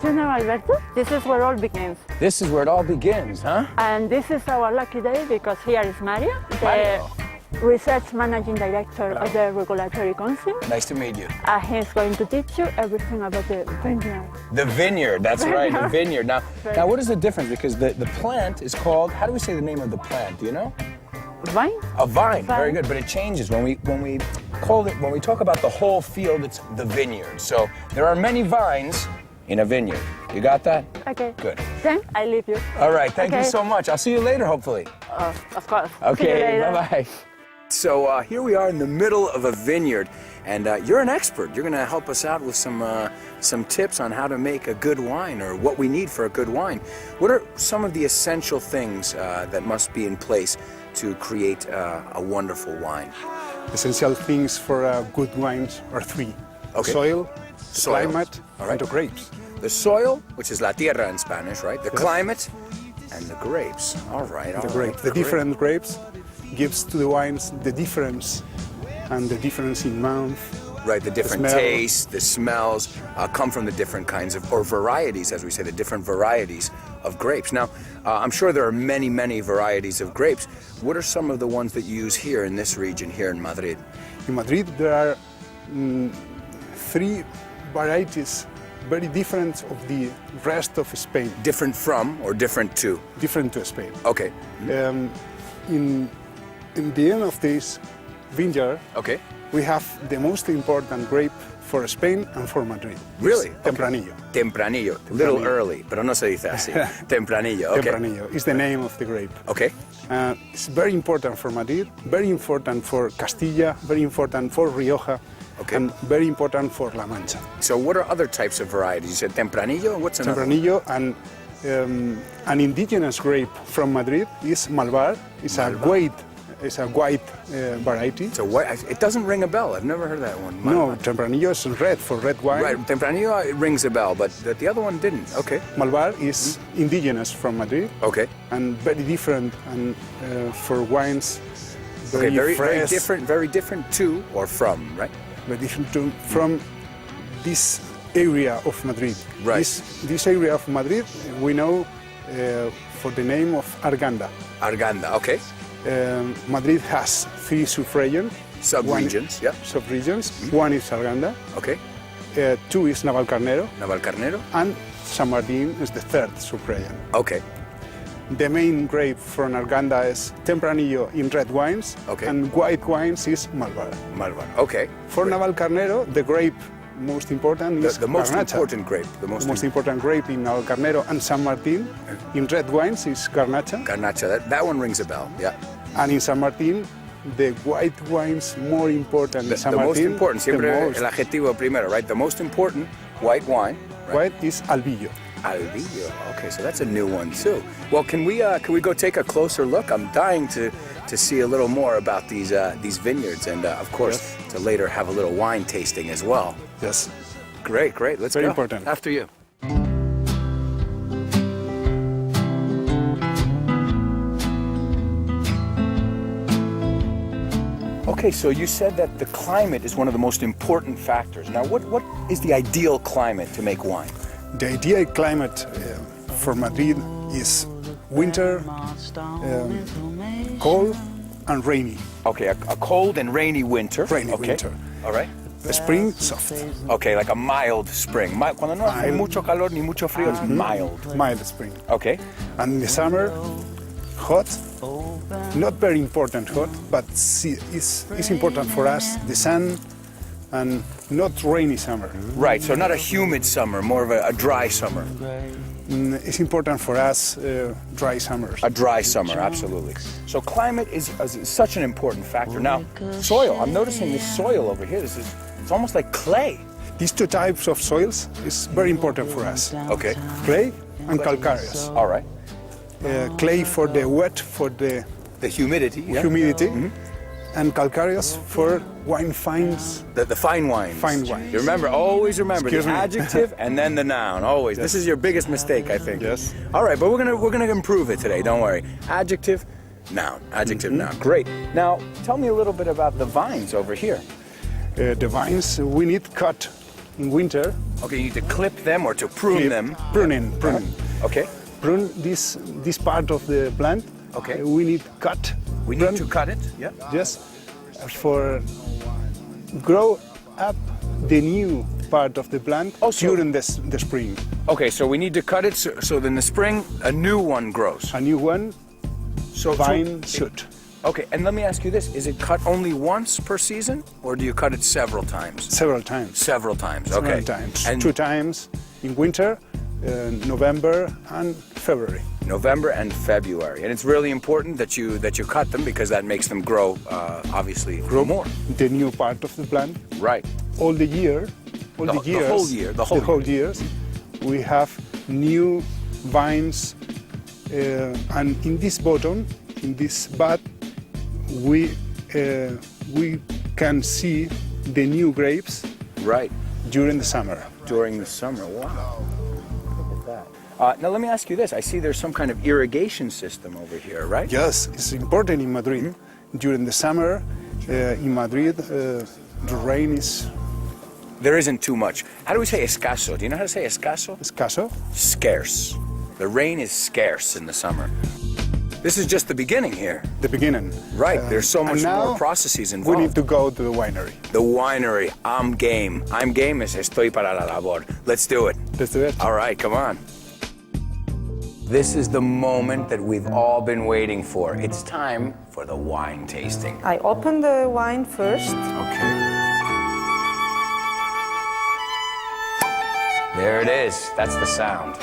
you know, Alberto, this is where all begins. This is where it all begins, huh? And this is our lucky day because here is Mario, the Mario. Research Managing Director of the Regulatory Council. Nice to meet you. He's going to teach you everything about the vineyard. The vineyard, that's right, the vineyard. Now, what is the difference? Because the plant is called, how do we say the name of the plant, do you know? Vine? A vine, very good, but it changes. When we talk about the whole field, it's the vineyard. So there are many vines in a vineyard. You got that? Okay. Good. Then I leave you. All right, thank you so much. I'll see you later, hopefully. Of course. Okay, bye-bye. So here we are in the middle of a vineyard, and you're an expert. You're gonna help us out with some tips on how to make a good wine, or what we need for a good wine. What are some of the essential things that must be in place to create a wonderful wine? Essential things for good wines are three. Okay. Soil, climate, and the grapes. The soil, which is la tierra in Spanish, right? The climate and the grapes. All right, all The right. grapes. The different grapes gives to the wines the difference, and the difference in mouth. Right, the different smell. tastes, the smells come from the different kinds of, or varieties, as we say, the different varieties of grapes. Now, I'm sure there are many, many varieties of grapes. What are some of the ones that you use here in this region, here in Madrid? In Madrid, there are three varieties, very different of the rest of Spain. Different from, or different to? Different to Spain. Okay. In the end of this vineyard, Okay. we have the most important grape for Spain and for Madrid. Really? It's Tempranillo. Tempranillo. A little early, pero no se dice así. Tempranillo, okay. Tempranillo is the name of the grape. Okay. It's very important for Madrid, very important for Castilla, very important for Rioja, Okay. and very important for La Mancha. So what are other types of varieties? You said Tempranillo, what's another? Tempranillo, and an indigenous grape from Madrid is Malvar. It's a white variety. So what, it doesn't ring a bell. I've never heard that one. No, Tempranillo is red for red wine. Right, Tempranillo, it rings a bell, but the other one didn't. Okay. Malvar is indigenous from Madrid. Okay. And very different, and for wines, very, very fresh, very different to or from, right? very different from this area of Madrid. Right. This area of Madrid we know for the name of Arganda. Arganda, okay. Madrid has three subregions. Subregions, yeah. Subregions. One is Arganda. Okay. Two is Navalcarnero. Navalcarnero. And San Martin is the third subregion. Okay. The main grape from Arganda is Tempranillo in red wines, Okay. and white wines is Malvar. Malvar, okay. For Navalcarnero, the grape most important is The most Garnacha. important grape. The The most important grape in Navalcarnero and San Martin in red wines is Garnacha. Garnacha, that one rings a bell, yeah. And in San Martin, the white wines more important in San The Martin. most important, siempre the most el adjetivo primero, right? The most important white wine. Right? white is Albillo. Albillo. Okay, so that's a new one too. Well, can we go take a closer look? I'm dying to see a little more about these vineyards, and of course to later have a little wine tasting as well. Yes. Great. Let's Very go. important. After you. Okay, so you said that the climate is one of the most important factors. Now, what is the ideal climate to make wine? The ideal climate for Madrid is winter, cold and rainy. Okay, a cold and rainy winter. Rainy Okay. winter. All right. Spring, soft. Okay, like a mild spring. Cuando no hace Mild. mucho calor ni mucho frío, it's mild. Mild spring. Okay. And in the summer, hot. Not very important hot, but it's important for us, the sun, and not rainy summer. Right, so not a humid summer, more of a dry summer. It's important for us, dry summers. A dry summer, absolutely. So climate is such an important factor. Now, soil. I'm noticing this soil over here. It's almost like clay. These two types of soils is very important for us. Okay. Clay and calcareous. All right. Clay for the wet, for the humidity. Yeah. humidity, and calcareous for wine fines. The fine wines. Fine wines. You remember, always remember Excuse the me. adjective and then the noun. Always. This is your biggest mistake, I think. Yes. All right, but we're gonna improve it today. Don't worry. Adjective, noun. Adjective, noun. Great. Now, tell me a little bit about the vines over here. The vines we need cut in winter. Okay, you need to clip them or to prune them. Pruning. Okay. Prune this part of the plant. Okay. We need cut. We need to cut it. Yeah. Yes, for grow up the new part of the plant during the spring. Okay, so we need to cut it so in the spring a new one grows. A new one, vine shoot. Okay, and let me ask you this: is it cut only once per season, or do you cut it several times? Several times. Several times. Okay. Several times. And 2 times in winter, November and February. November and February, and it's really important that you cut them because that makes them grow, obviously, grow more. The new part of the plant. Right. All the year, The whole year. We have new vines, and in this bottom, in this bud, we can see the new grapes. Right. During the summer. During the summer. Wow. Look at that. Now let me ask you this. I see there's some kind of irrigation system over here, right? Yes, it's important in Madrid. Mm-hmm. During the summer, in Madrid, the rain is... There isn't too much. How do we say escaso? Do you know how to say escaso? Escaso? Scarce. The rain is scarce in the summer. This is just the beginning here. The beginning. Right, there's so much now more processes involved. We need to go to the winery. The winery. I'm game. I'm game es estoy para la labor. Let's do it. Let's do it. All right, come on. This is the moment that we've all been waiting for. It's time for the wine tasting. I open the wine first. Okay. There it is. That's the sound.